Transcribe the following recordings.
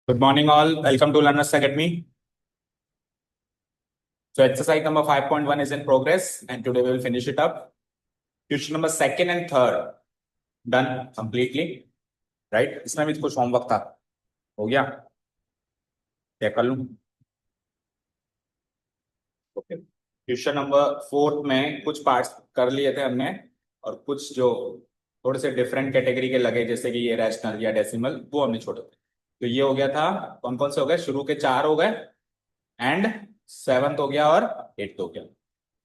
Good morning, all. Welcome to Learners Academy. So, exercise number 5.1 is in progress, and today we will finish it up. Question number second and third done completely, right? इसमें भी कुछ homework था, हो गया? क्या कर लूं? Okay. Question number fourth में कुछ पार्ट्स कर लिए थे हमने, और कुछ जो थोड़े से डिफरेंट कैटेगरी के लगे, जैसे कि ये रैशनल या डेसिमल, वो हमने छोड़े थे. तो ये हो गया था. कौन कौन से हो गए? शुरू के 4 हो गए, एंड सेवंथ हो गया, और एट्थ हो गया.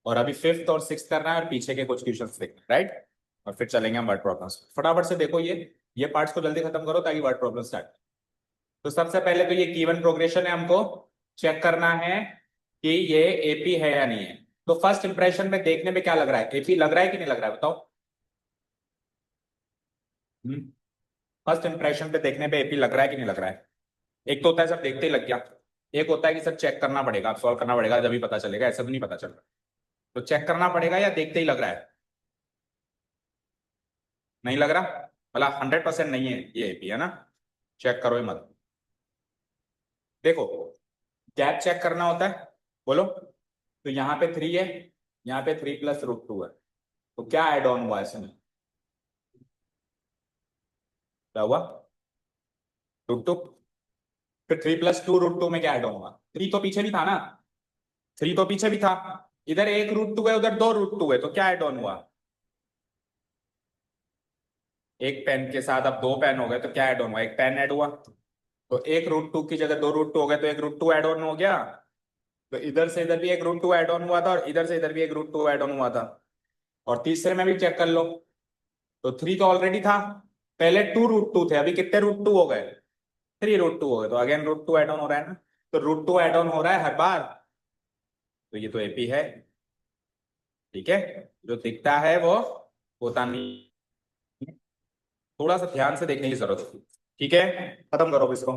और अभी फिफ्थ और सिक्स करना है, और पीछे के कुछ क्वेश्चंस देखना है, राइट? और फिर चलेंगे हम वर्ड प्रॉब्लम्स. फटाफट से देखो, ये पार्ट्स को जल्दी खत्म करो ताकि वर्ड प्रॉब्लम स्टार्ट. तो सबसे पहले तो ये गिवन प्रोग्रेशन है, हमको चेक करना है कि ये एपी है या नहीं है. तो फर्स्ट इंप्रेशन में देखने में क्या लग रहा है? एपी लग रहा है कि नहीं लग रहा है, बताओ. फर्स्ट इंप्रेशन पे देखने पे एपी लग रहा है कि नहीं लग रहा है? एक तो होता है सब देखते ही लग गया, एक होता है कि सब चेक करना पड़ेगा, सॉल्व करना पड़ेगा, जब भी पता चलेगा. ऐसा तो नहीं पता चल रहा. तो चेक करना पड़ेगा या देखते ही लग रहा है? नहीं लग रहा, मतलब 100% नहीं है ये एपी, है ना? चेक करो ही मत. देखो, गैप चेक करना होता है, बोलो. तो यहाँ पे 3 है, यहाँ पे 3 + √2 है. तो क्या एड ऑन हुआ इसमें? क्या हुआ? √2. फिर 3 + 2 √2 में क्या एड ऑन हुआ? 3 तो पीछे भी था ना. 3 तो पीछे भी था. इधर 1 √2 है, उधर 2 √2 है, तो क्या एड ऑन हुआ? एक पेन के साथ अब 2 पेन हो गए, तो क्या एड ऑन हुआ? एक पेन ऐड हुआ. तो 1 √2 की जगह 2 √2 हो गए, तो 1 √2 एड ऑन हो गया. तो इधर से इधर भी 1 √2 एड ऑन हुआ था, और इधर से इधर भी 1 √2 एड ऑन हुआ था. और तीसरे में भी चेक कर लो. तो 3 तो ऑलरेडी था, पहले 2 √2 थे, अभी कितने √2 हो गए? 3 √2 हो गए. तो अगेन √2 एड ऑन हो रहा है ना. तो √2 एड ऑन हो रहा है हर बार. तो ये तो एपी है. ठीक है. जो दिखता है वो होता नहीं. थोड़ा सा ध्यान से देखने की जरूरत है. ठीक है. खत्म करो इसको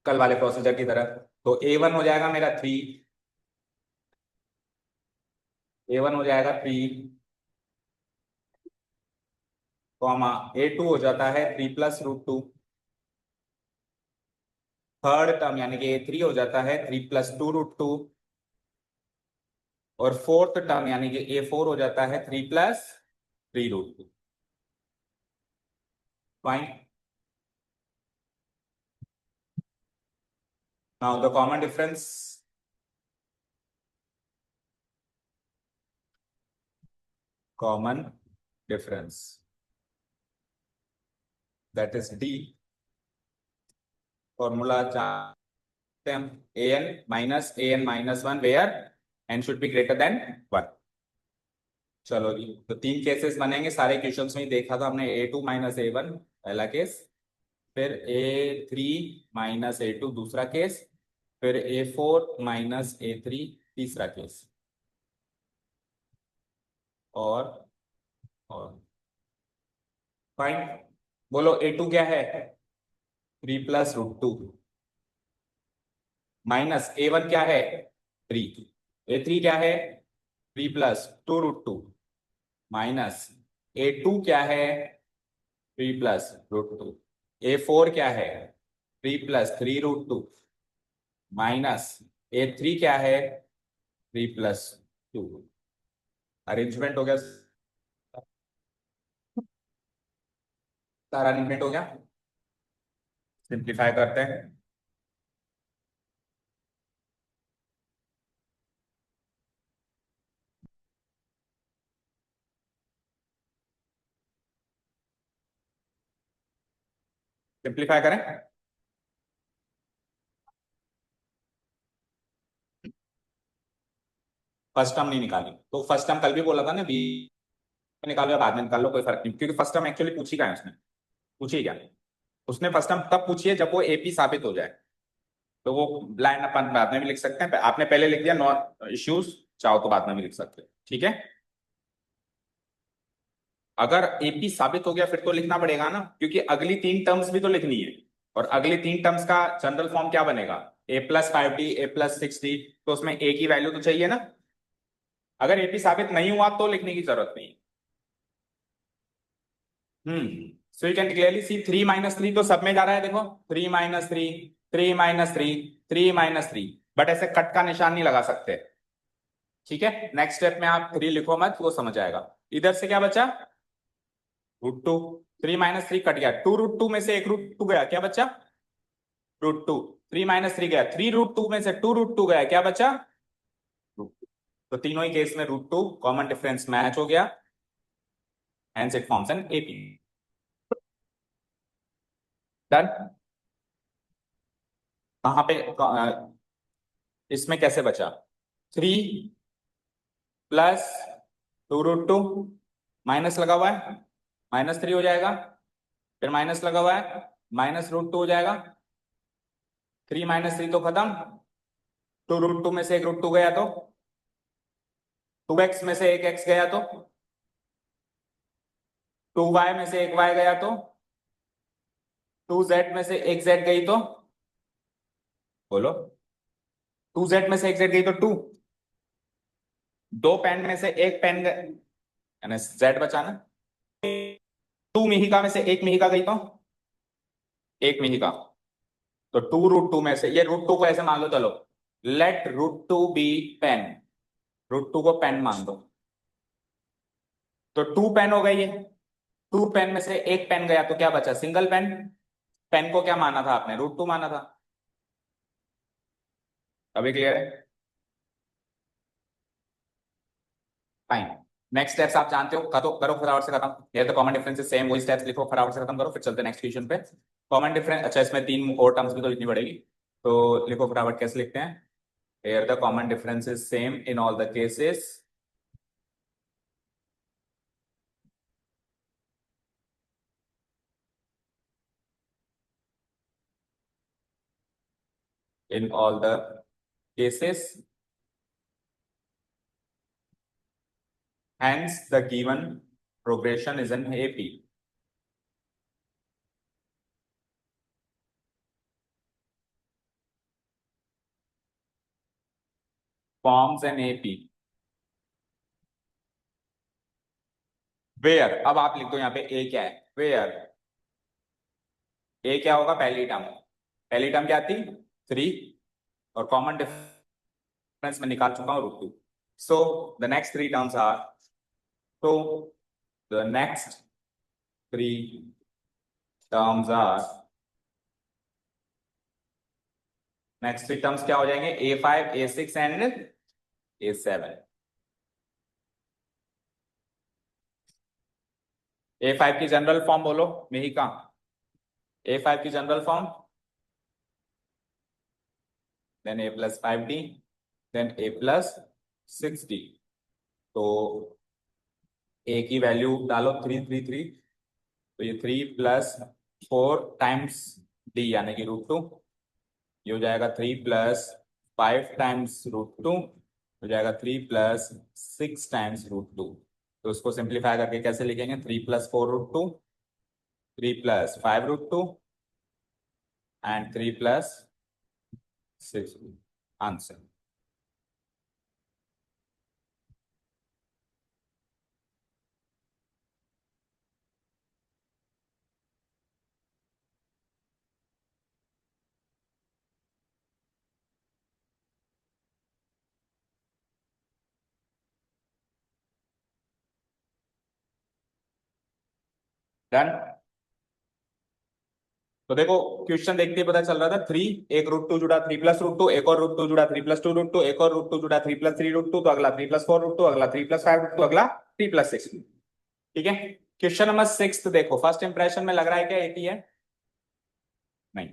कल वाले प्रोसीजर की तरह. तो A1 हो जाएगा मेरा 3. A1 हो जाएगा 3, कॉमा A2 हो जाता है 3 + √2. थर्ड टर्म यानी कि A3 हो जाता है 3 + 2 √2. और फोर्थ टर्म यानी कि A4 हो जाता है 3 + 3 √2. Fine. Now the common difference. Common difference, that is D. Formula जानते हैं हम. an - an - 1 where n should be greater than 1. चलो जी, तो 3 केसेस बनेंगे. सारे क्वेश्चंस में ही देखा था हमने. A2 - A1 पहला केस, फिर A3 - A2 दूसरा केस, फिर A4 - A3 तीसरा केस. और फाइन. बोलो A2 क्या है? 3 + √2. माइनस A1 क्या है? 3. A3 क्या है? 3 + 2 √2. माइनस A2 क्या है? 3 + √2. A4 क्या है? 3 + 3 √2. माइनस A3 क्या है? 3 + 2. अरेंजमेंट हो गया. सारा अरेंजमेंट हो गया. सिंप्लीफाई करते हैं. सिंप्लीफाई करें. फर्स्ट टर्म नहीं निकाली, तो फर्स्ट टर्म कल भी बोला था ना, बी निकालो या बाद में निकाल लो, कोई फर्क नहीं, क्योंकि फर्स्ट टर्म एक्चुअली पूछी का है उसने. पूछी क्या? उसने फर्स्ट टर्म तब पूछी है जब वो एपी साबित हो जाए. तो वो लाइन अपन बाद में भी लिख सकते हैं. आपने पहले लिख दिया नॉन इश्यूज, चाहो तो बाद में भी लिख सकते हैं. ठीक है. अगर एपी साबित हो गया फिर तो लिखना पड़ेगा ना, क्योंकि अगली 3 टर्म्स भी तो लिखनी है. और अगली 3 टर्म्स का जनरल फॉर्म क्या बनेगा? A + 5D, A + 6D. तो उसमें ए की वैल्यू तो चाहिए ना. अगर एपी साबित नहीं हुआ तो लिखने की जरूरत नहीं. So you can clearly see 3 - 3 तो सब में जा रहा है, देखो. 3 - 3, 3 - 3 बट ऐसे कट का निशान नहीं लगा सकते। ठीक है, नेक्स्ट स्टेप में आप 3 लिखो मत, वो समझ आएगा। इधर से क्या बचा, √2। 3 - 3 कट गया, 2√2 में से एक √2 गया, क्या बचा, √2। 3 - 3 गया, 3√2 में से 2√2 गया, क्या बचा, √2। तो तीनों ही केस में √2 कॉमन डिफरेंस मैच हो गया, hence it forms an AP। Done. कहां पे इसमें कैसे बचा, 3 + 2√2 माइनस लगा हुआ है, -3 हो जाएगा, फिर माइनस लगा हुआ है, -√2 हो जाएगा। 3 - 3 तो खत्म, 2√2 में से एक √2 गया तो 2x में से एक x गया तो 2y में से एक y गया तो 2z में से एक z गई तो बोलो, 2z में से एक z गई तो 2, दो पेन में से एक पेन यानी z बचाना, 2 मिहिका में से एक मिहिका गई तो एक मिहिका, तो 2√2 में से ये √2 को ऐसे मान लो, चलो लेट √2 बी पेन, √2 को पेन मान दो, तो 2 पेन हो गई है, 2 पेन में से एक पेन गया तो क्या बचा, सिंगल पेन। पेन को क्या माना था आपने, √2 माना था। अभी क्लियर है, फाइन। नेक्स्ट स्टेप्स आप जानते हो, करो करो फटाफट से खत्म, ये तो कॉमन डिफरेंस सेम, वही स्टेप्स लिखो फटाफट से खत्म करो, फिर चलते हैं नेक्स्ट क्वेश्चन पे। कॉमन डिफरेंस, अच्छा इसमें 3 और टर्म्स भी तो लिखनी पड़ेगी, तो लिखो फटाफट, कैसे लिखते हैं। Here the common difference is same in all the cases. In all the cases, hence the given progression is an AP. Forms an AP. Where, अब आप लिख दो यहाँ पे A क्या है, where A क्या होगा, पहली टर्म क्या थी, 3, और कॉमन डिफरेंस में निकाल चुका हूँ √2। So the next three terms are, so the next three terms are, next three terms क्या हो जाएंगे, A5 A6 and A7। A5 की जनरल फॉर्म बोलो मिहिका, A5 की general form, then A + 5D, then A + 6D। तो A की value डालो 333, तो ये 3 + 4 टाइम्स D यानी कि √2, ये हो जाएगा 3 + 5 टाइम्स √2, हो जाएगा 3 + 6 टाइम्स √2। तो उसको सिंप्लीफाई करके कैसे लिखेंगे, 3 + 4 √2, 3 + 5 √2 एंड 3 + 6, आंसर। डन। तो देखो क्वेश्चन देखते ही पता चल रहा था, 3 एक √2 जुड़ा, 3 + √2 एक और √2 जुड़ा, 3 + 2 √2 एक और √2 जुड़ा, 3 + 3 √2, तो अगला 3 + 4 √2, अगला 3 + 5 √2, अगला 3 + 6। ठीक है, क्वेश्चन नंबर 6 देखो, फर्स्ट इंप्रेशन में लग रहा है क्या एटी है, नहीं,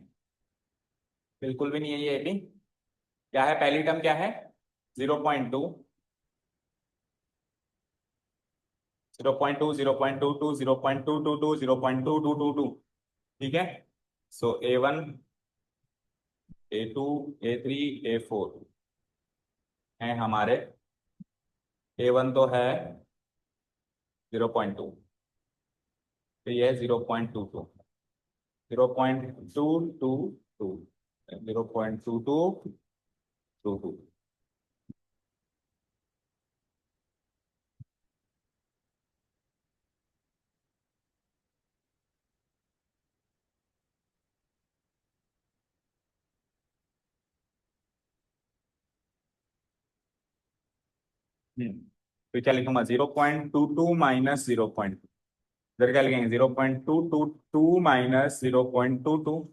बिल्कुल भी नहीं है ये एटी। क्या है, पहली टर्म क्या है, 0.2, 0.2, 0.22, 0.222, 0.2222। ठीक है, सो A1 A2 A3 A4 है हमारे, A1 तो है 0.2, तो ये है 0.22, 0.222, 0.2222। तो क्या लिखूंगा 0.22 माइनस 0.2, इधर क्या लिखेंगे 0.222 माइनस 0.22,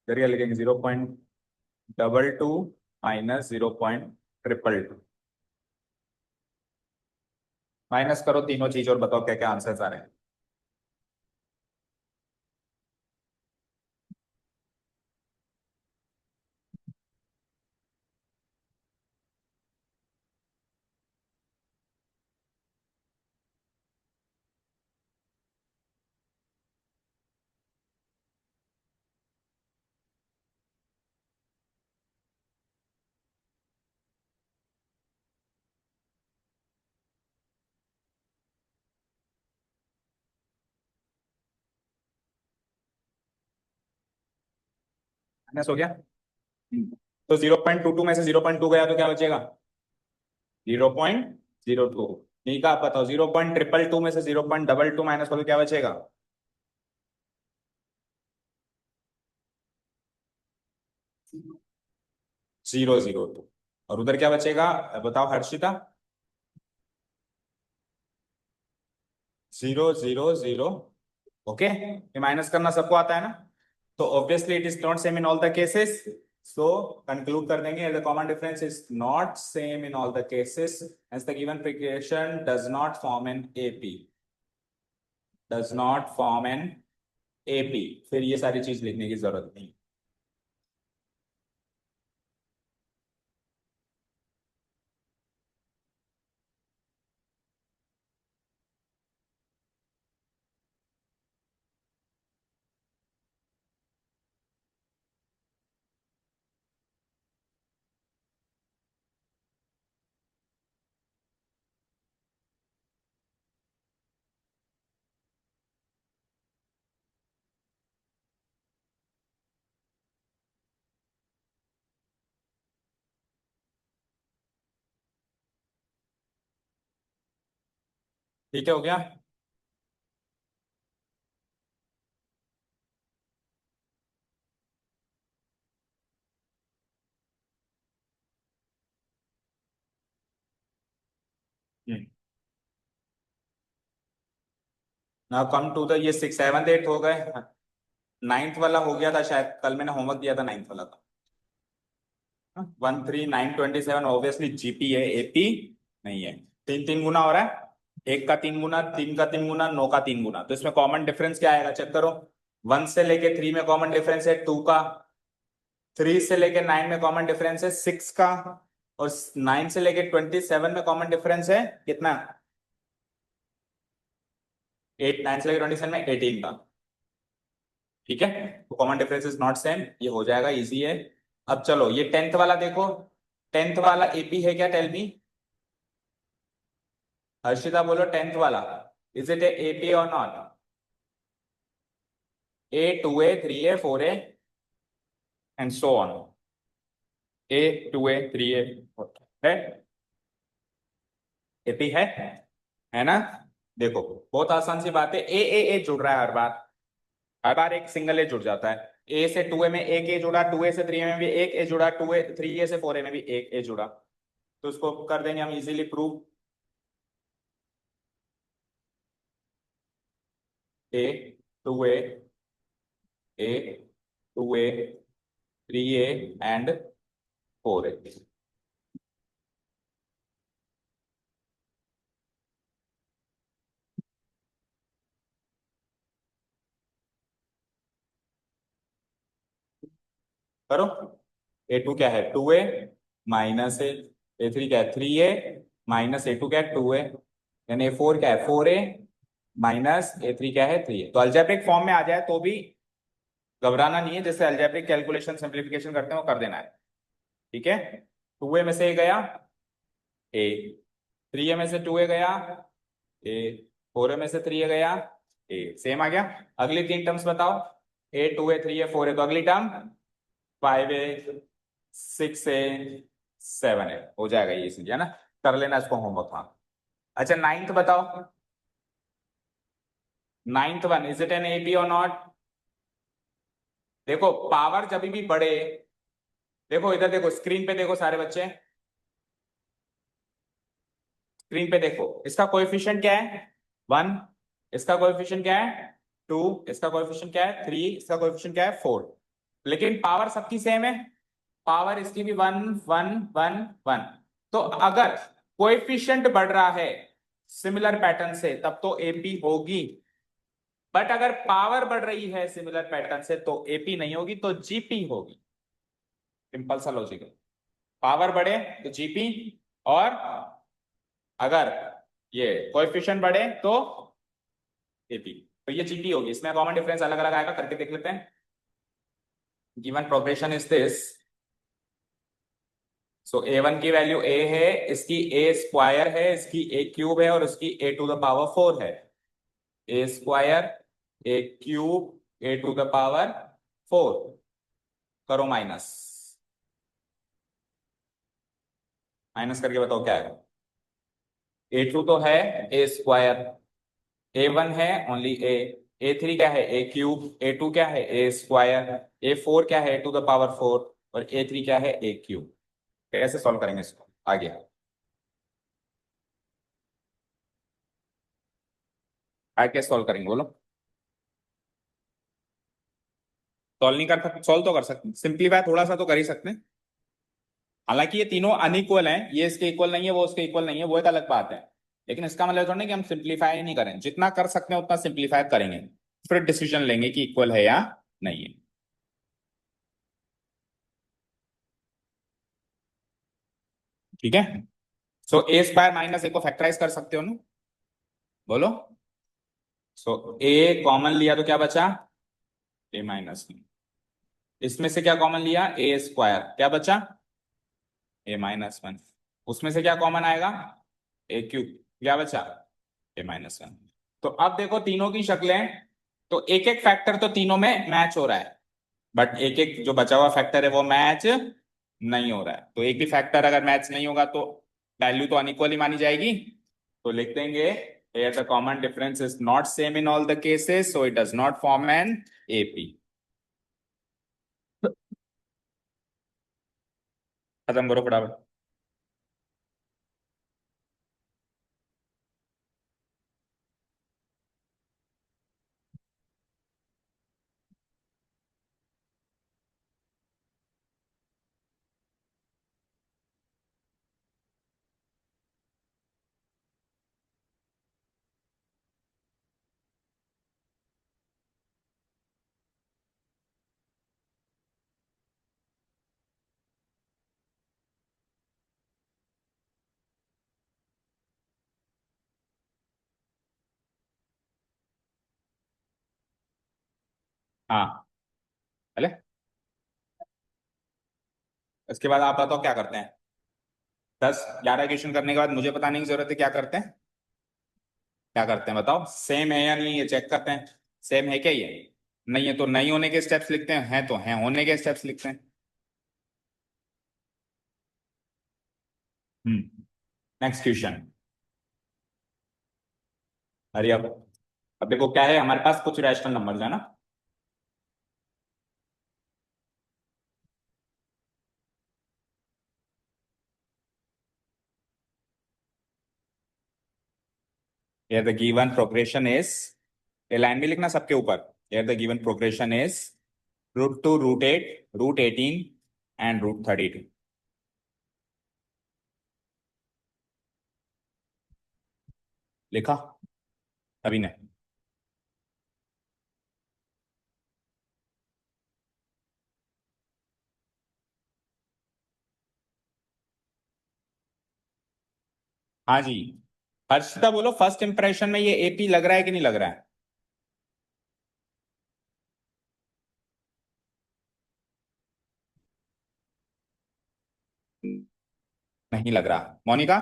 इधर क्या लिखेंगे 0.22 माइनस 0.222। माइनस करो तीनों चीज और बताओ क्या क्या आंसर्स आ रहे हैं। माइनस हो गया। तो 0.22 में से 0.2 गया तो क्या बचेगा 0.02। ठीक है, आप बताओ 0.222 में से 0.22 माइनस करो तो क्या बचेगा 0.02। और उधर क्या बचेगा बताओ हर्षिता 0.00। ओके, ये माइनस करना सबको आता है ना। तो obviously it is not same in all the cases, so conclude कर देंगे the common difference is not same in all the cases, hence the given equation does not form an AP, does not form an AP। फिर ये सारी चीज लिखने की जरूरत नहीं। ठीक है, हो गया। नाउ कम टू द, ये 6 7 8 हो गए। नाइन्थ वाला हो गया था शायद, कल मैंने होमवर्क दिया था नाइन्थ वाला का। 13927 ऑब्वियसली जीपी है, एपी नहीं है। तीन तीन गुना हो रहा है, एक का तीन गुना, तीन का तीन गुना, नौ का तीन गुना। तो इसमें कॉमन डिफरेंस क्या आएगा चेक करो। 1 से लेके 3 में कॉमन डिफरेंस है 2 का, 3 से लेके 9 में कॉमन डिफरेंस है 6 का, और 9 से लेके 27 में कॉमन डिफरेंस है कितना 8, 9 से लेके 27 में 18 का। ठीक है, तो common difference is not same, ये हो जाएगा, इजी है। अब चलो ये टेंथ वाला देखो, टेंथ वाला एपी है क्या टेल मी। हर्षिता बोलो टेंथ वाला इज इट एपी और not. A 2A 3A 4A and so on. A 2A 3A है, एपी है ना। देखो बहुत आसान सी बात है, ए जुड़ रहा है हर बार, हर बार एक सिंगल ए जुड़ जाता है। ए से 2A में एक ए जुड़ा, 2A से 3A में भी एक ए जुड़ा, 2A 3A से 4A में भी एक ए जुड़ा। तो उसको कर देंगे हम easily prove. A 2A, A 2A 3A and 4A। करो, A2 क्या है 2A माइनस A3 क्या है 3A माइनस A2 क्या है 2A, यानी A4 क्या है 4A माइनस A3 क्या है 3A। तो अल्जेब्रिक फॉर्म में आ जाए तो भी घबराना नहीं है, जैसे अल्जेब्रिक कैलकुलेशन सिंप्लीफिकेशन करते हैं वो कर देना है। ठीक है, 2A में से A गया A, 3A में से 2A गया A, 4A में से 3A गया A, सेम आ गया। अगली तीन टर्म्स बताओ, A 2A 3A 4A, तो अगली टर्म 5A 6A 7A हो जाएगा, ये इसीलिए है ना। कर लेना इसको होमवर्क। हाँ, अच्छा नाइन्थ बताओ, ninth one is it an AP और नॉट। देखो पावर जब भी बढ़े, देखो इधर देखो स्क्रीन पे देखो सारे बच्चे, स्क्रीन पे देखो, इसका कोएफिशिएंट क्या है? 1। इसका कोएफिशिएंट क्या है? 2। इसका कोएफिशिएंट क्या है? 3। इसका कोएफिशिएंट क्या है? 4। लेकिन पावर सबकी सेम है। पावर इसकी भी 1 1 1 1। तो अगर कोएफिशिएंट बढ़ रहा है सिमिलर पैटर्न से तब तो एपी होगी। बट अगर पावर बढ़ रही है सिमिलर पैटर्न से तो एपी नहीं होगी, तो जीपी होगी। सिंपल सा लॉजिक है। पावर बढ़े तो जीपी, और अगर ये कोएफिशिएंट बढ़े तो एपी। तो ये जीपी होगी। इसमें कॉमन डिफरेंस अलग अलग आएगा, करके देख लेते हैं। Given progression is this. So a1 की वैल्यू a है, इसकी a स्क्वायर है, इसकी a क्यूब है, और उसकी a टू द पावर 4 है। a square, a cube, a to the power 4। करो माइनस। माइनस करके बताओ क्या है। a2 तो है a स्क्वायर, a1 है ओनली a, a3 क्या है a क्यूब, a2 क्या है a स्क्वायर, a4 क्या है a टू द पावर 4, और a3 क्या है a क्यूब। कैसे सॉल्व करेंगे इसको आगे? आगे कैसे सॉल्व करेंगे बोलो? सॉल्व नहीं कर सकते? सॉल्व तो कर सकते, सिंप्लीफाई थोड़ा सा तो कर ही सकते हैं। हालांकि ये तीनों अनइक्वल हैं, ये इसके इक्वल नहीं है, वो उसके इक्वल नहीं है, वो एक अलग बात है। लेकिन इसका मतलब थोड़ा नहीं कि हम सिंप्लीफाई नहीं करें, जितना कर सकते हैं उतना सिंप्लीफाई करेंगे, फिर डिसीजन लेंगे कि इक्वल है या नहीं है। ठीक है। सो ए स्क्वायर माइनस ए को फैक्टराइज कर सकते हो ना? बोलो। सो ए कॉमन लिया तो क्या बचा? ए माइनस। इसमें से क्या कॉमन लिया? ए स्क्वायर, क्या बचा? a-1। उसमें से क्या कॉमन आएगा? ए क्यूब, क्या बचा? a-1। तो अब देखो तीनों की शक्लें, तो एक एक फैक्टर तो तीनों में मैच हो रहा है, बट एक एक जो बचा हुआ फैक्टर है वो मैच नहीं हो रहा है। तो एक भी फैक्टर अगर मैच नहीं होगा तो वैल्यू तो अनइक्वल ही मानी जाएगी। तो लिख देंगे here the common difference is not same in all the cases, so it does not form an AP। खत्म करो फटाफट। हाँ। अरे, इसके बाद आप बताओ क्या करते हैं। 10 11 क्वेश्चन करने के बाद मुझे बताने की जरूरत है क्या करते हैं। क्या करते हैं बताओ, सेम है या नहीं ये चेक करते हैं। सेम है क्या ये? नहीं है तो नहीं होने के स्टेप्स लिखते हैं तो हैं होने के स्टेप्स लिखते हैं। Next question. अरे अब देखो क्या है, हमारे पास कुछ रैशनल नंबर्स है ना। Here the given progression is, ये लाइन भी लिखना सबके ऊपर। Here the given progression is √2, √8, √18 and √32। लिखा अभी ने? हाँ जी। हर्षिता बोलो, फर्स्ट इंप्रेशन में ये एपी लग रहा है कि नहीं लग रहा है? नहीं लग रहा। मोनिका?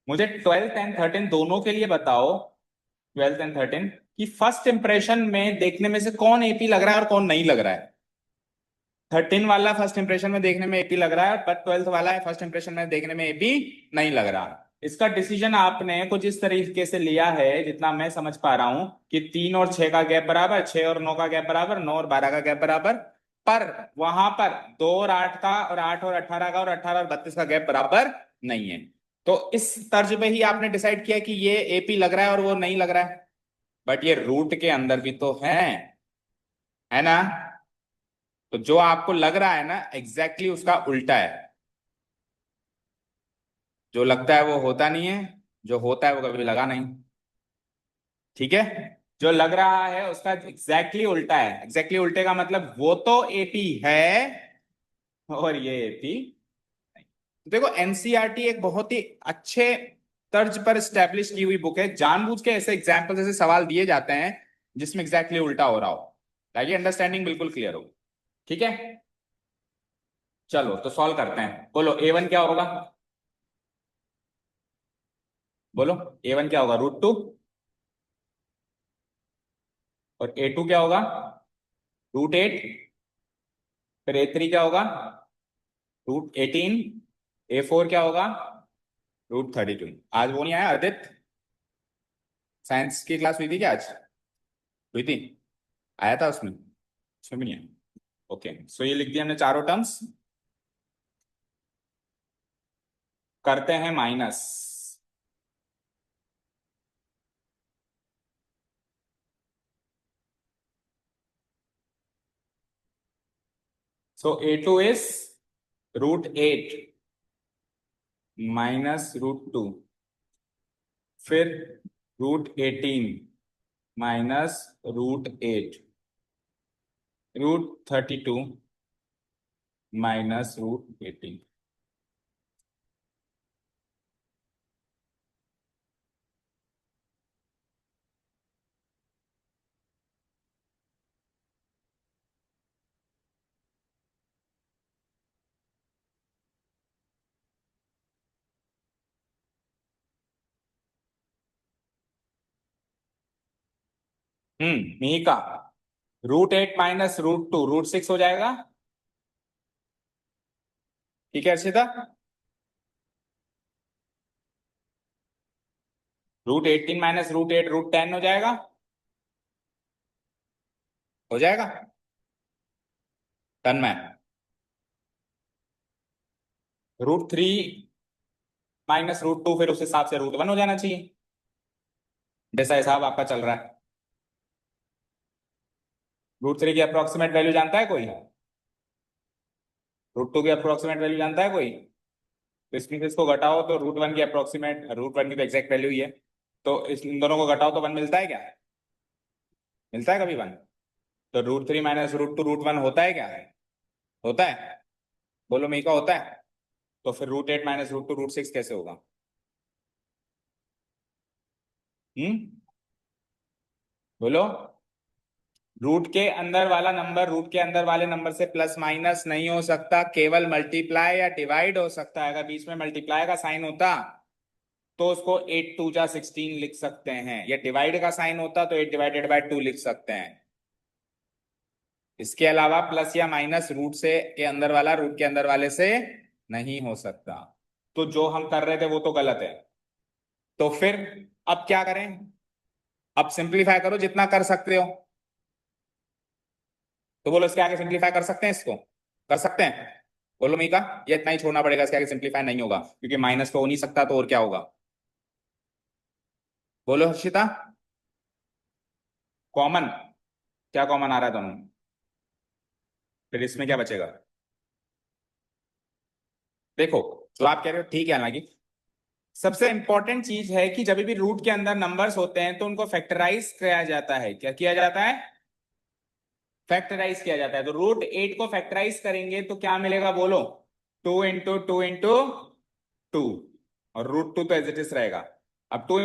मुझे 12th एंड 13 दोनों के लिए बताओ। 12th and 13। कि फर्स्ट इंप्रेशन में देखने में से कौन एपी लग रहा है और कौन नहीं लग रहा है। 13 वाला फर्स्ट इंप्रेशन में देखने में एपी लग रहा है, बट 12th वाला है फर्स्ट इंप्रेशन में देखने में एपी नहीं लग रहा। इसका डिसीजन आपने कुछ इस तरीके से लिया है, जितना मैं समझ पा रहा हूं, कि 3 और 6 का गैप बराबर, 6 और 9 का गैप बराबर, 9 और 12 का गैप बराबर। पर वहां पर 2 और 8 का, और 8 और 18 का, और 18 और 32 का गैप बराबर नहीं है। तो इस तर्ज पे ही आपने डिसाइड किया कि ये एपी लग रहा है और वो नहीं लग रहा है। बट ये रूट के अंदर भी तो है ना। तो जो आपको लग रहा है ना, एग्जैक्टली उसका उल्टा है। जो लगता है वो होता नहीं है, जो होता है वो कभी लगा नहीं। ठीक है। जो लग रहा है उसका एग्जैक्टली उल्टा है। एग्जैक्टली उल्टे का मतलब वो तो एपी है और ये एपी नहीं। तो देखो, एनसीईआरटी एक बहुत ही अच्छे तर्ज पर स्टैब्लिश की हुई बुक है। जानबूझ के ऐसे एग्जाम्पल, ऐसे सवाल दिए जाते हैं जिसमें एग्जैक्टली उल्टा हो रहा हो, ताकि अंडरस्टैंडिंग बिल्कुल क्लियर हो। ठीक है, चलो तो सॉल्व करते हैं। बोलो A1 क्या होगा। बोलो A1 क्या होगा, √2। और A2 क्या होगा, √8। फिर A3 क्या होगा, √18। A4 क्या होगा, √32। आज वो नहीं आया आदित्य, साइंस की क्लास हुई थी क्या आज, हुई थी, आया था उसमें, उसमें भी नहीं आया। ओके, सो ये लिख दिया हमने चारों टर्म्स। करते हैं minus. So A2 is √8 minus √2। फिर √18 माइनस √8, √32 माइनस √18। मीका, √8 माइनस √2, √6 हो जाएगा। ठीक है अर्षिता, √18 माइनस √8, √10 हो जाएगा। हो जाएगा टन में। √3 माइनस √2, फिर उस हिसाब से √1 हो जाना चाहिए, जैसा हिसाब आपका चल रहा है। √3 की अप्रोक्सीमेट वैल्यू जानता है कोई, √2 की अप्रोक्सीमेट वैल्यू जानता है कोई। तो इसमें से इसको घटाओ तो √1 की अप्रोक्सीमेट, √1 की तो एग्जैक्ट वैल्यू ही है। तो इन दोनों को घटाओ तो 1 मिलता है क्या, मिलता है कभी 1। तो √3 माइनस √2 √1 होता है क्या, होता है। बोलो मेका होता है। तो फिर √8 माइनस √2 √6 कैसे होगा। हम्म, बोलो। रूट के अंदर वाला नंबर रूट के अंदर वाले नंबर से प्लस माइनस नहीं हो सकता, केवल मल्टीप्लाई या डिवाइड हो सकता है। अगर बीच में मल्टीप्लाई का साइन होता तो उसको 8 2 जा 16 लिख सकते हैं, या डिवाइड का साइन होता तो 8 डिवाइडेड बाय 2 लिख सकते हैं। इसके अलावा प्लस या माइनस रूट से के अंदर वाला रूट के अंदर वाले से नहीं हो सकता। तो जो हम कर रहे थे वो तो गलत है। तो फिर अब क्या करें, अब सिंप्लीफाई करो जितना कर सकते हो। तो बोलो इसके आगे सिंप्लीफाई कर सकते हैं, इसको कर सकते हैं। बोलो मीका, ये इतना ही छोड़ना पड़ेगा, इसके आगे सिंप्लीफाई नहीं होगा, क्योंकि माइनस तो हो नहीं सकता, तो और क्या होगा। बोलो हर्षिता, कॉमन, क्या कॉमन आ रहा है दोनों में? फिर इसमें क्या बचेगा। देखो, जो आप कह रहे हो ठीक है, हालांकि सबसे इंपॉर्टेंट चीज है कि जब भी रूट के अंदर नंबर्स होते हैं तो उनको फैक्टराइज किया जाता है। क्या किया जाता है, फैक्टराइज किया जाता है। तो √8 को फैक्टराइज करेंगे तो क्या मिलेगा, बोलो। 2 × 2 × 2, और √2 तो एज इट इज रहेगा। अब 2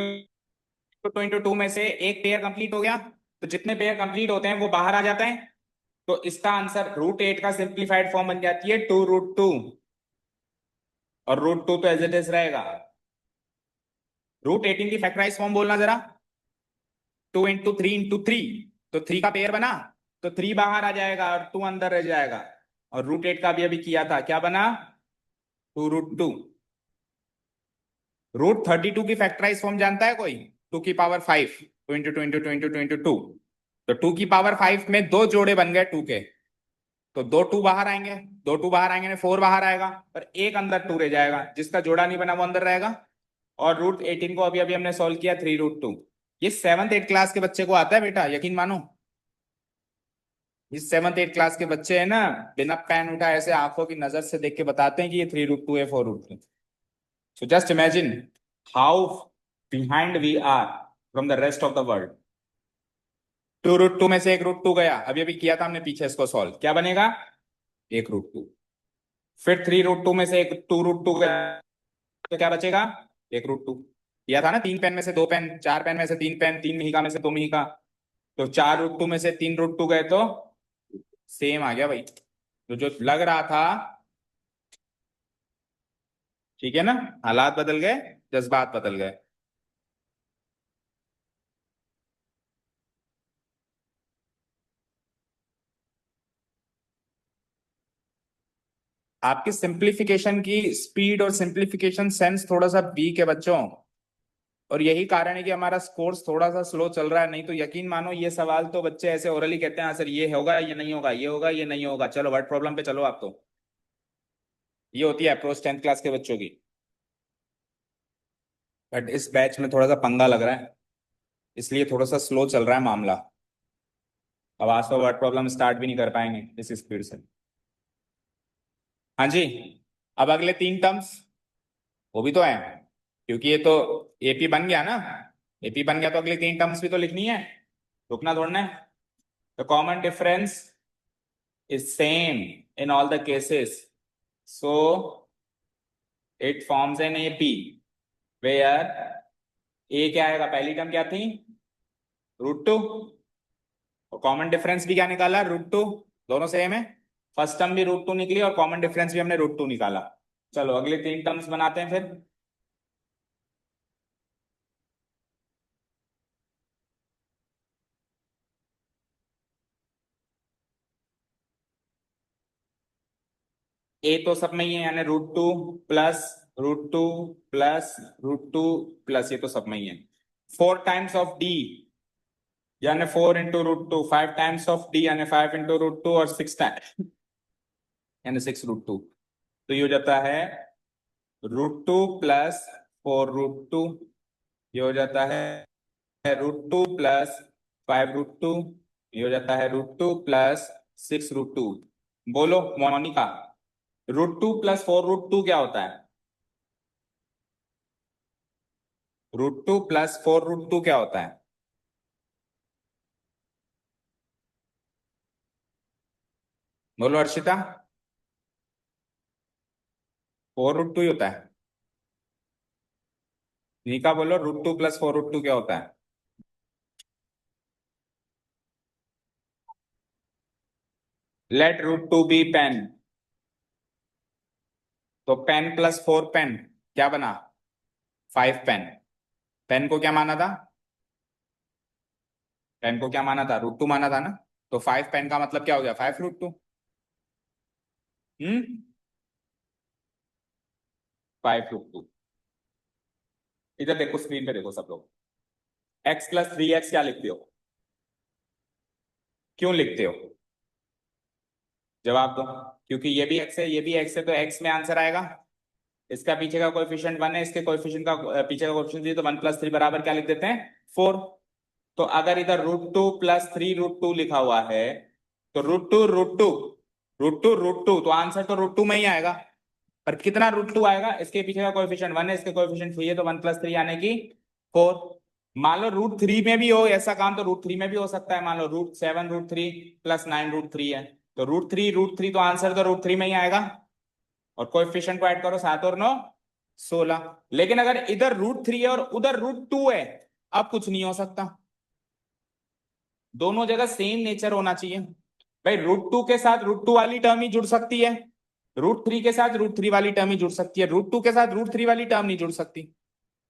× 2 में से एक पेयर कंप्लीट हो गया, तो जितने पेयर कंप्लीट होते हैं वो बाहर आ जाते हैं। तो इसका आंसर √8 का सिंप्लीफाइड फॉर्म बन जाती है 2 √2, और √2 तो एज इट इज रहेगा। √18 की फैक्टराइज फॉर्म बोलना जरा। 2 × 3 × 3, तो 3 का पेयर बना, तो 3 बाहर आ जाएगा और 2 अंदर रह जाएगा। और √8 का भी अभी किया था, क्या बना, 2√2। √32 की फैक्टराइज फॉर्म जानता है कोई, 2⁵ 2 × 2 × 2 × 2 × 2। तो 2⁵ में दो जोड़े बन गए 2 के, तो दो 2 बाहर आएंगे, दो 2 बाहर आएंगे, 4 बाहर आएगा, पर एक अंदर 2 रह जाएगा, जिसका जोड़ा नहीं बना वो अंदर रहेगा। और √18 को अभी अभी हमने सॉल्व किया 3√2। ये 7th 8th क्लास के बच्चे को आता है बेटा, यकीन मानो। इस 7th 8th क्लास के बच्चे है ना, बिना पेन उठाए ऐसे आंखों की नजर से देख के बताते हैं कि ये 3√2 है, 4√2। So just imagine how behind we are from the rest of the world. 2√2 में से एक √2 गया, अभी अभी किया था हमने पीछे, इसको सॉल्व, क्या बनेगा, 1√2। फिर 3√2 में से एक 2√2 गया, तो क्या बचेगा, 1√2। किया था ना, 3 पेन में से 2 पेन, 4 पेन में से 3 पेन, 3 मिहिका में से 2 मिहिका, तो 4√2 में से 3√2 गए तो सेम आ गया भाई। तो जो लग रहा था, ठीक है ना, हालात बदल गए, जज्बात बदल गए। आपकी सिंप्लीफिकेशन की स्पीड और सिंप्लीफिकेशन सेंस थोड़ा सा वीक है बच्चों, और यही कारण है कि हमारा स्कोर्स थोड़ा सा स्लो चल रहा है। नहीं तो यकीन मानो ये सवाल तो बच्चे ऐसे ओरली कहते हैं, हाँ सर ये होगा ये नहीं होगा, ये होगा ये नहीं होगा, चलो वर्ड प्रॉब्लम पे चलो आप तो। ये होती है अप्रोच 10th क्लास के बच्चों की। बट इस बैच में थोड़ा सा पंगा लग रहा है, इसलिए थोड़ा सा स्लो चल रहा है मामला। अब आज तो वर्ड प्रॉब्लम स्टार्ट भी नहीं कर पाएंगे इस स्पीड से। हाँ जी, अब अगले 3 टर्म्स वो भी तो है, क्योंकि ये तो एपी बन गया ना, एपी बन गया तो अगली 3 टर्म्स भी तो लिखनी है, रुकना थोड़ना है। The common difference is same in all the cases, so it forms an AP where A क्या आएगा, पहली टर्म क्या थी, √2, और कॉमन डिफरेंस भी क्या निकाला, √2, दोनों सेम है। फर्स्ट टर्म भी √2 निकली और कॉमन डिफरेंस भी हमने √2 निकाला। चलो अगले 3 टर्म्स बनाते हैं फिर। ए तो सब में ही है, यानी √2 प्लस √2 प्लस √2 प्लस, ये तो सब में ही है। 4 टाइम्स ऑफ डी यानी 4 × √2, 5 टाइम्स ऑफ डी यानी 5 × √2, और 6 टाइम्स यानी 6√2। तो ये हो जाता है √2 प्लस 4√2, ये हो जाता है √2 प्लस 5√2, ये हो जाता है √2 प्लस 6√2। बोलो मोनिका, √2 प्लस 4√2 क्या होता है, √2 प्लस 4√2 क्या होता है, बोलो अर्शिता, 4√2 ही होता है। निका बोलो, √2 प्लस 4√2 क्या होता है। लेट √2 बी पेन, तो पेन प्लस 4 पेन क्या बना, 5 पेन। पेन को क्या माना था, पेन को क्या माना था, √2 माना था ना, तो 5 पेन का मतलब क्या हो गया, 5√2। 5√2। इधर देखो, स्क्रीन पे देखो सब लोग, x प्लस 3x क्या लिखते हो, क्यों लिखते हो, जवाब दो। क्योंकि ये भी x है, ये भी x है, तो x में आंसर आएगा। इसका पीछे का कोएफिशिएंट 1 है, इसके कोएफिशिएंट का पीछे का कोएफिशिएंट 3, तो 1 + 3 बराबर क्या लिख देते हैं, 4। तो अगर इधर √2 प्लस 3√2 लिखा हुआ है, तो √2 √2 √2 √2, तो आंसर तो √2 में ही आएगा। पर कितना √2 आएगा, इसके पीछे का कोएफिशिएंट 1 है, इसके कोएफिशिएंट 3 है, तो 1 + 3 यानी कि 4। मान लो √3 में भी हो ऐसा काम, तो √3 में भी हो सकता है, मान लो √7 √3 प्लस 9 √3 है, तो √3 तो आंसर तो √3 में ही आएगा। और कोएफिशिएंट को ऐड करो, 7 और 9 16। लेकिन अगर इधर √3 है और उधर √2 है, अब कुछ नहीं हो सकता, दोनों जगह सेम नेचर होना चाहिए। भाई √2 के साथ √2 वाली टर्म ही जुड़ सकती है, √3 के साथ √3 वाली टर्म ही जुड़ सकती है, √2 के साथ √3 वाली टर्म नहीं जुड़ सकती।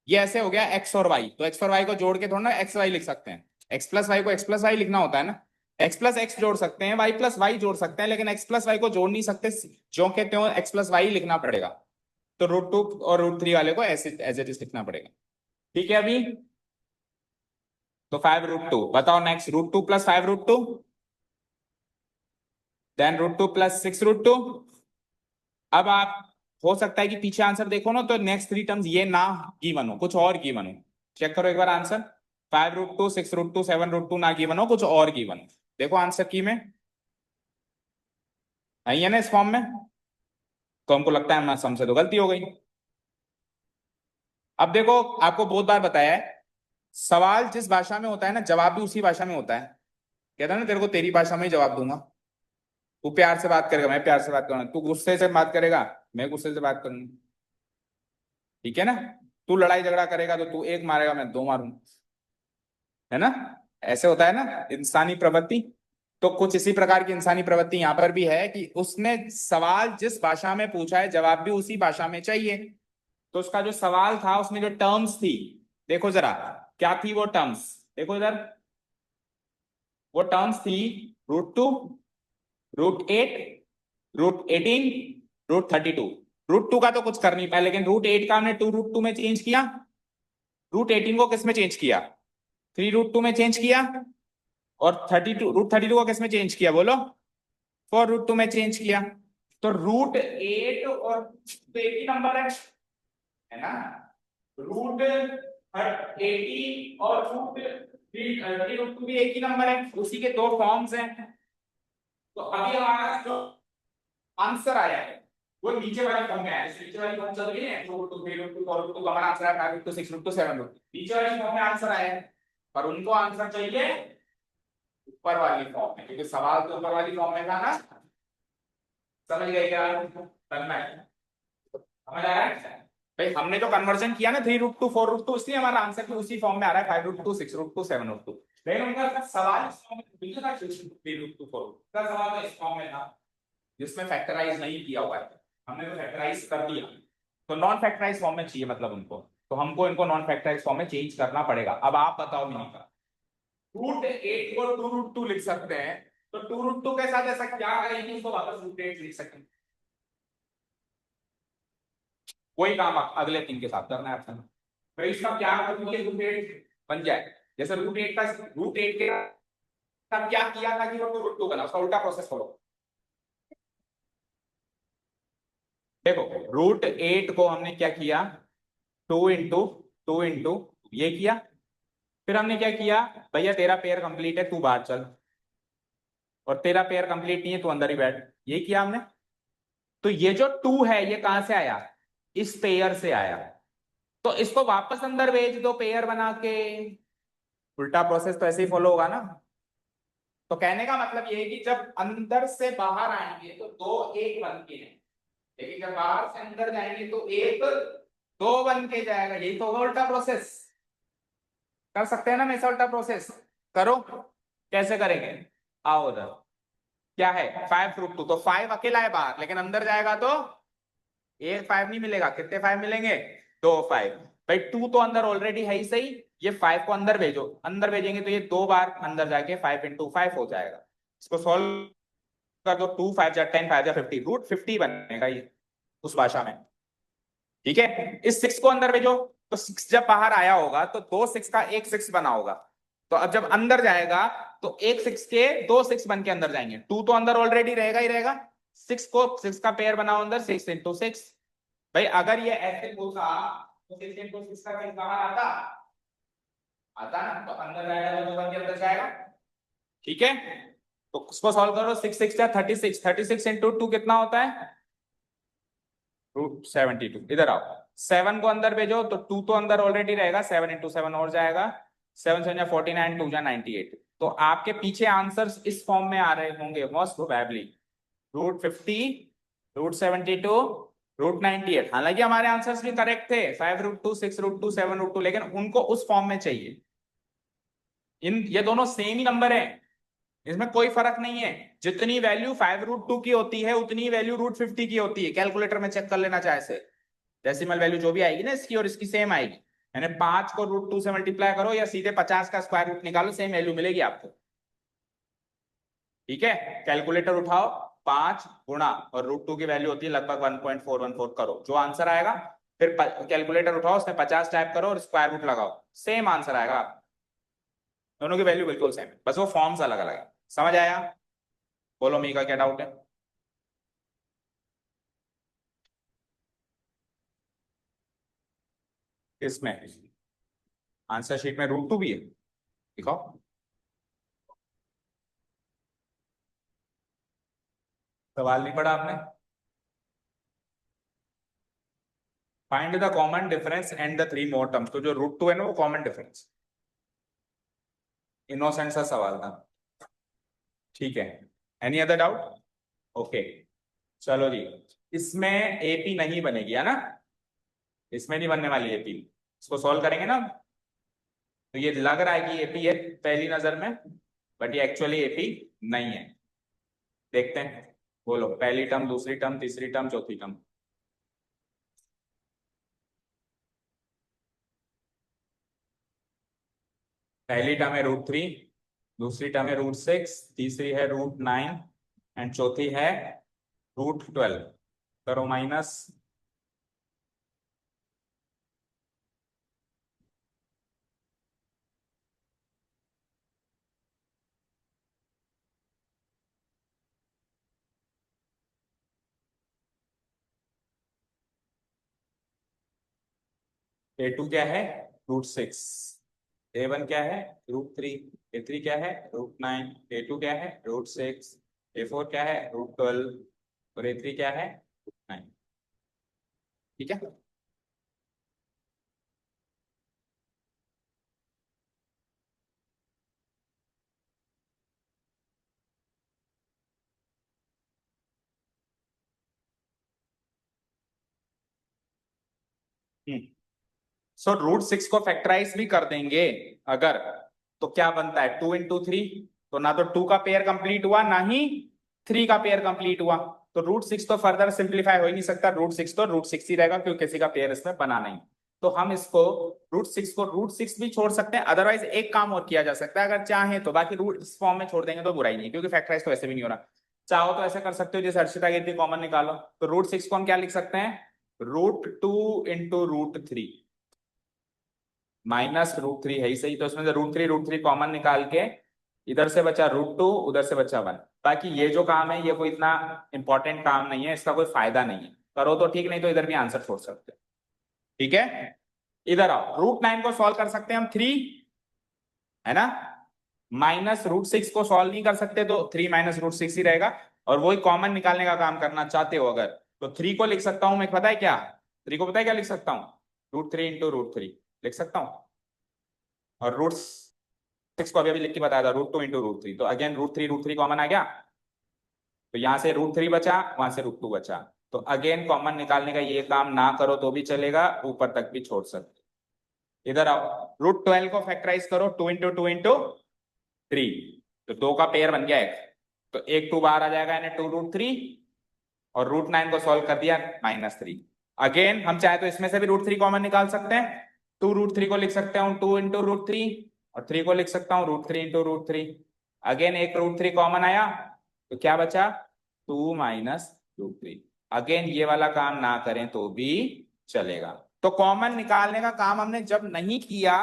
ये ऐसे हो गया x और y, तो x और y को जोड़ के थोड़ा ना xy लिख सकते हैं। एक्स प्लस वाई को एक्स प्लस वाई लिखना होता है ना, एक्स प्लस एक्स जोड़ सकते हैं, वाई प्लस वाई जोड़ सकते हैं, लेकिन एक्स प्लस वाई को जोड़ नहीं सकते, जो के त्यों एक्स प्लस वाई लिखना पड़ेगा। तो √2 और √3 वाले को ऐसे एज इट इज लिखना पड़ेगा। ठीक है अभी, तो 5√2 बताओ नेक्स्ट, √2 प्लस 5√2, देन √2 प्लस 6√2। अब आप, हो सकता है कि पीछे आंसर देखो ना तो नेक्स्ट 3 टर्म्स ये ना गिवन हो, कुछ और गिवन हो। चेक करो एक बार आंसर, 5√2, 6√2, 7√2 ना गिवन हो, कुछ और गिवन हो। देखो आंसर की में नहीं है ना इस फॉर्म में, तो हमको लगता है हमारे सम से तो गलती हो गई। अब देखो आपको बहुत बार बताया है, सवाल जिस भाषा में होता है ना, जवाब भी उसी भाषा में होता है। कहता है ना तेरे को तेरी भाषा में ही जवाब दूंगा, तू प्यार से बात करेगा मैं प्यार से बात करूंगा, तू गुस्से से बात करेगा मैं गुस्से से बात करूंगा। ठीक है ना, तू लड़ाई झगड़ा करेगा तो तू एक मारेगा मैं दो मारूंगा, है ना, ऐसे होता है ना इंसानी प्रवृत्ति। तो कुछ इसी प्रकार की इंसानी प्रवृत्ति यहां पर भी है कि उसने सवाल जिस भाषा में पूछा है जवाब भी उसी भाषा में चाहिए। तो उसका जो सवाल था उसमें जो टर्म्स थी, देखो जरा क्या थी वो टर्म्स, देखो इधर, वो टर्म्स थी √2, √8, √18, √32। √2 का तो कुछ कर नहीं पाया, लेकिन √8 का हमने 2√2 में चेंज किया, √18 को किस में चेंज किया, 3√2 में चेंज किया, और 32, √32 को किस में चेंज किया बोलो, 4√2 में चेंज किया। तो √8 और तो एक ही नंबर है ना, √80 और √3√2 भी एक ही नंबर है, उसी के दो फॉर्म्स हैं। तो अभी हमारा जो आंसर आया है वो नीचे वाली फॉर्म में आया है, नीचे वाली फॉर्म चल रही है 2√2, 3√2, 4√2 का हमारा आंसर है 5√2, 6√2, 7√2, नीचे वाली फॉर्म में आंसर आया है, पर उनको आंसर चाहिए ऊपर वाली फॉर्म में, क्योंकि सवाल तो ऊपर वाली फॉर्म में था ना। समझ गए क्या करना है, समझ आ रहा है भाई, हमने जो कन्वर्जन किया ना 3√2, 4√2, इसलिए हमारा आंसर भी उसी फॉर्म में आ रहा है 5√2, 6√2, 7√2। लेकिन उनका सवाल इस फॉर्म में नहीं था, 3√2, 4√2 का सवाल तो इस फॉर्म में था जिसमें फैक्टराइज नहीं किया हुआ है, हमने तो फैक्टराइज कर दिया, तो नॉन फैक्टराइज फॉर्म में चाहिए मतलब उनको, तो हमको इनको नॉन फैक्टराइज फॉर्म में चेंज करना पड़ेगा। अब आप बताओ मिनिका, √8 को 2√2 लिख सकते हैं, तो 2√2 के साथ ऐसा क्या करेंगे इसको वापस √8 लिख सकते हैं, वही काम अगले 3 के साथ करना है आपको। तो इसका क्या करेंगे, √8 बन जाए, जैसे √8 के साथ क्या किया था कि वो √2 बना, उसका उल्टा प्रोसेस करो। देखो √8 को हमने क्या किया, 2 इंटू ये किया, फिर हमने क्या किया, भैया तेरा पेयर कंप्लीट है तू बाहर चल, और तेरा पेयर कंप्लीट नहीं है तू अंदर ही बैठ, ये किया हमने। तो ये जो 2 है ये कहां से आया, इस पेयर से आया, तो इसको वापस अंदर भेज दो पेयर बना के, उल्टा प्रोसेस तो ऐसे ही फॉलो होगा ना। तो कहने का मतलब ये है कि जब अंदर से बाहर आएंगे तो दो एक बन के हैं, लेकिन जब बाहर से अंदर जाएंगे तो एक दो बन के जाएगा, यही तो होगा उल्टा प्रोसेस। कर सकते हैं ना ऐसा उल्टा प्रोसेस, करो कैसे करेंगे, आओ उधर, क्या है 5√2, तो 5 अकेला है बाहर, लेकिन अंदर जाएगा तो एक 5 नहीं मिलेगा, कितने 5 मिलेंगे, दो 5। भाई 2 तो अंदर ऑलरेडी है ही सही, ये 5 को अंदर भेजो, अंदर भेजेंगे तो ये दो बार अंदर जाके 5 × 5 हो जाएगा। इसको सॉल्व कर दो, 2 5 10 5 50, √50 बनेगा ये उस भाषा में। ठीक है, इस 6 को अंदर भेजो, तो 6 जब बाहर आया होगा तो दो 6 का एक 6 बना होगा, तो अब जब अंदर जाएगा तो एक 6 के दो 6 बन के अंदर जाएंगे, 2 तो अंदर ऑलरेडी रहेगा ही रहेगा, 6 को 6 का पेयर बनाओ अंदर, 6 × 6। भाई अगर ये ऐसे होता तो 6 × 6 का पेयर बाहर आता, आता ना, तो अंदर जाएगा तो 2 बन के अंदर जाएगा। ठीक है, तो उसको सॉल्व करो, 6 6 या 36, 36 × 2 कितना होता है, √72। इधर आओ, 7 को अंदर भेजो तो 2 तो अंदर ऑलरेडी रहेगा, 7 × 7 और जाएगा, 7 7 49, 2 98। तो आपके पीछे आंसर्स इस फॉर्म में आ रहे होंगे मोस्ट प्रोबेबली, √50, √72, √98। हालांकि हमारे आंसर्स भी करेक्ट थे, 5√2, 6√2, 7√2, लेकिन उनको उस फॉर्म में चाहिए। ये दोनों सेम ही नंबर है, इसमें कोई फर्क नहीं है, जितनी वैल्यू 5√2 की होती है उतनी वैल्यू √50 की होती है, कैलकुलेटर में चेक कर लेना चाहे से, डेसिमल वैल्यू जो भी आएगी ना इसकी और इसकी सेम आएगी, यानी 5 को √2 से मल्टीप्लाई करो या सीधे 50 का स्क्वायर रूट निकालो, सेम वैल्यू मिलेगी आपको। ठीक है, कैलकुलेटर उठाओ, 5 गुणा और √2 की वैल्यू होती है लगभग 1.414, करो जो आंसर आएगा। फिर कैलकुलेटर उठाओ, उसमें 50 टाइप करो और स्क्वायर रूट लगाओ, सेम आंसर आएगा। दोनों की वैल्यू बिल्कुल सेम है, बस वो फॉर्म्स अलग अलग है। समझ आया? बोलो मी का क्या डाउट है? इसमें आंसर शीट में √2 भी है, दिखाओ। सवाल नहीं पढ़ा आपने? Find the common difference and the 3 more terms, तो जो √2 है ना वो कॉमन डिफरेंस। इनोसेंट सा सवाल था। ठीक है, एनी अदर डाउट? ओके, चलो जी। इसमें एपी नहीं बनेगी है ना, इसमें नहीं बनने वाली एपी। इसको सॉल्व करेंगे ना, तो ये लग रहा है कि एपी है पहली नजर में, बट ये एक्चुअली एपी नहीं है। देखते हैं, बोलो पहली टर्म, दूसरी टर्म, तीसरी टर्म, चौथी टर्म। पहली टर्म है √3, दूसरी टर्म है √6, तीसरी है √9 एंड चौथी है √12। करो माइनस। A2 क्या है? √6। A1 क्या है? √3। A3 क्या है? √9। A2 क्या है? √6। A4 क्या है? √12 और A3 क्या है? √9। ठीक है। सो √6 को फैक्टराइज भी कर देंगे अगर, तो क्या बनता है? 2 × 3, तो ना तो 2 का पेयर कंप्लीट हुआ ना ही 3 का पेयर कंप्लीट हुआ। तो √6 तो फर्दर सिंप्लीफाई हो ही नहीं सकता, √6 तो √6 ही रहेगा क्योंकि किसी का पेयर इसमें बना नहीं। तो हम इसको √6 भी छोड़ सकते हैं, अदरवाइज एक काम और किया जा सकता है अगर चाहे तो, बाकी रूट इस फॉर्म में छोड़ देंगे तो बुराई नहीं, क्योंकि फैक्टराइज तो वैसे भी नहीं हो रहा। चाहो तो ऐसे कर सकते हो जैसे हर्षिता कहती है कॉमन निकालो, तो √6 को हम क्या लिख सकते हैं? √2 × √3 माइनस √3 है ही सही, तो इसमें से √3 कॉमन निकाल के इधर से बचा √2, उधर से बचा 1। बाकी ये जो काम है ये कोई इतना इंपॉर्टेंट काम नहीं है, इसका कोई फायदा नहीं है, करो तो ठीक, नहीं तो इधर भी आंसर छोड़ सकते हैं। ठीक है, इधर आओ, √9 को सॉल्व कर सकते हैं हम 3, है ना। माइनस √6 को सॉल्व नहीं कर सकते तो 3 माइनस √6 ही रहेगा। और वही कॉमन निकालने का काम करना चाहते हो अगर, तो 3 को लिख सकता हूं मैं, पता है क्या? 3 को पता है क्या लिख सकता हूं? √3 × √3 लिख सकता हूं। और √6 को अभी अभी लिख के बताया था, √2 × √3, तो अगेन √3 कॉमन आ गया, तो यहां से √3 बचा, वहां से √2 बचा। तो अगेन कॉमन निकालने का ये काम ना करो तो भी चलेगा, ऊपर तक भी छोड़ सकते। इधर आओ, √12 को फैक्टराइज करो, 2 × 2 × 3, तो 2 का पेयर बन गया एक, तो एक 2 बाहर आ जाएगा, यानी 2 √3, और √9 को सॉल्व कर दिया -3। अगेन हम चाहे तो इसमें से भी √3 कॉमन निकाल सकते हैं, 2 √3 को लिख सकते हूँ 2 × √3, और 3 को लिख सकता हूँ √3 × √3। अगेन एक √3 कॉमन आया, तो क्या बचा? 2 माइनस √3। अगेन ये वाला काम ना करें तो भी चलेगा। तो कॉमन निकालने का काम हमने जब नहीं किया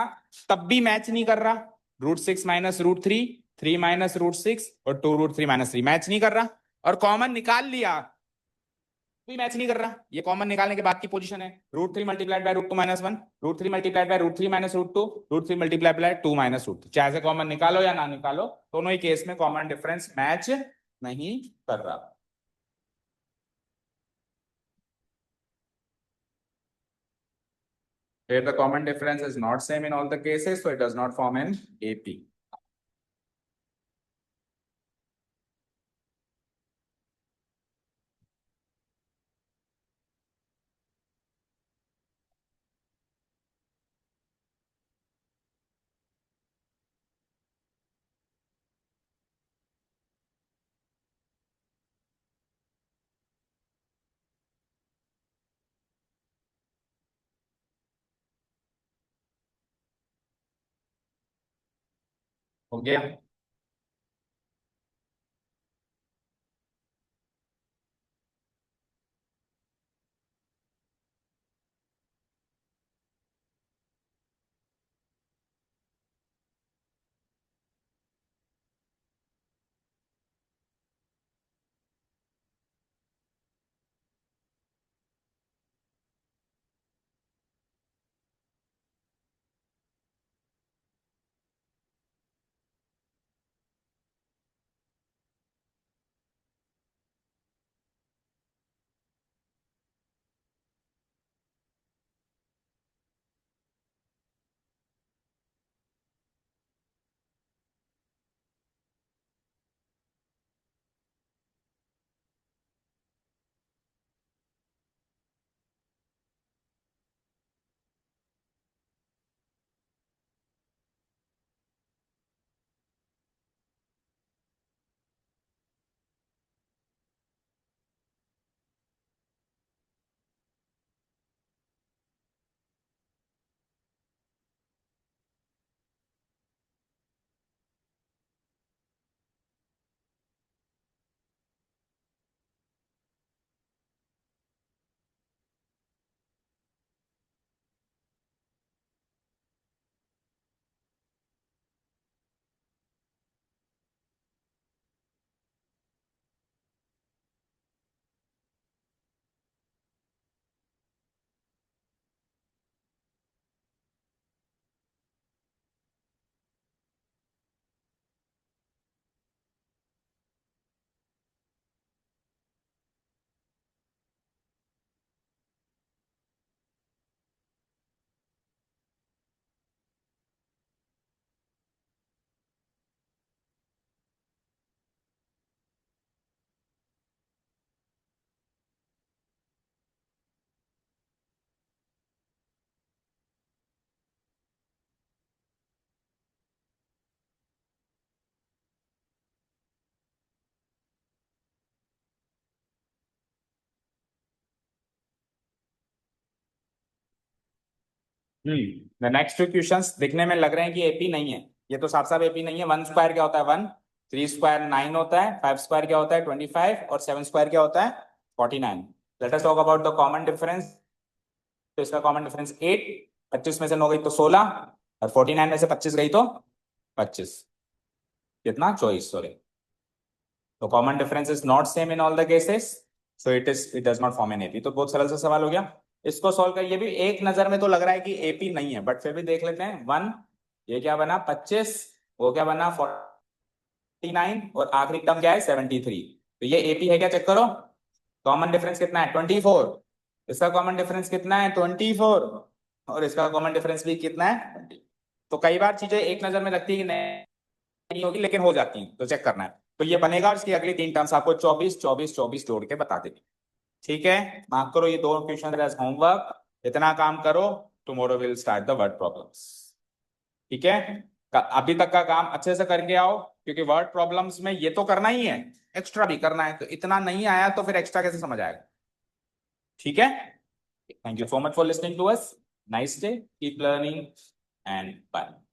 तब भी मैच नहीं कर रहा, √6 माइनस √3, 3 माइनस √6 और 2 √3 - 3 मैच नहीं कर रहा। और कॉमन निकाल लिया भी मैच नहीं कर रहा, ये कॉमन निकालने के बाद की पोजीशन है। √3 multiplied by √2 - 1, √3 multiplied by √3 - √2, √3 multiplied by 2 - √2, चाहे से कॉमन निकालो या ना निकालो, दोनों ही केस में कॉमन डिफरेंस मैच नहीं कर रहा। Here the common difference is not same in all the cases, so it does not form an AP. हो गया। द नेक्स्ट टू क्वेश्चंस दिखने में लग रहे हैं कि एपी नहीं है। ये तो साफ साफ एपी नहीं है। 1 स्क्वायर क्या होता है 1, 3 स्क्वायर 9 होता है, 5 स्क्वायर क्या होता है 25 और 7 स्क्वायर क्या होता है 49। Let us talk about the common difference. तो इसका कॉमन डिफरेंस 8, 25 में से 9 गई तो 16 और 49 में से 25 गई तो 25, कितना 24, सॉरी। तो common difference is not same in all the cases, so it does not form an AP. तो बहुत सरल सा सवाल हो गया। इसको सॉल्व कर, ये भी एक नजर में तो लग रहा है कि एपी नहीं है, बट फिर भी देख लेते हैं। 1, ये क्या बना 25, वो क्या बना 49 और आखिरी टर्म क्या है 73। तो ये एपी है क्या, चेक करो। कॉमन डिफरेंस कितना है 24, इसका कॉमन डिफरेंस कितना है 24 और इसका कॉमन डिफरेंस भी कितना है 20। तो कई बार चीजें एक नजर में लगती है कि नहीं होगी, लेकिन हो जाती हैं, तो चेक करना है। तो ये बनेगा और इसकी अगली 3 टर्म्स आपको 24 24 24 जोड़ के बता देंगे। ठीक है, मार्क करो ये 2 क्वेश्चन एज होमवर्क। इतना काम करो, tomorrow will start the word problems. ठीक है, अभी तक का काम अच्छे से करके आओ, क्योंकि वर्ड प्रॉब्लम्स में ये तो करना ही है, एक्स्ट्रा भी करना है। तो इतना नहीं आया तो फिर एक्स्ट्रा कैसे समझ आएगा। ठीक है, thank you so much for listening to us. Nice day, keep learning and bye.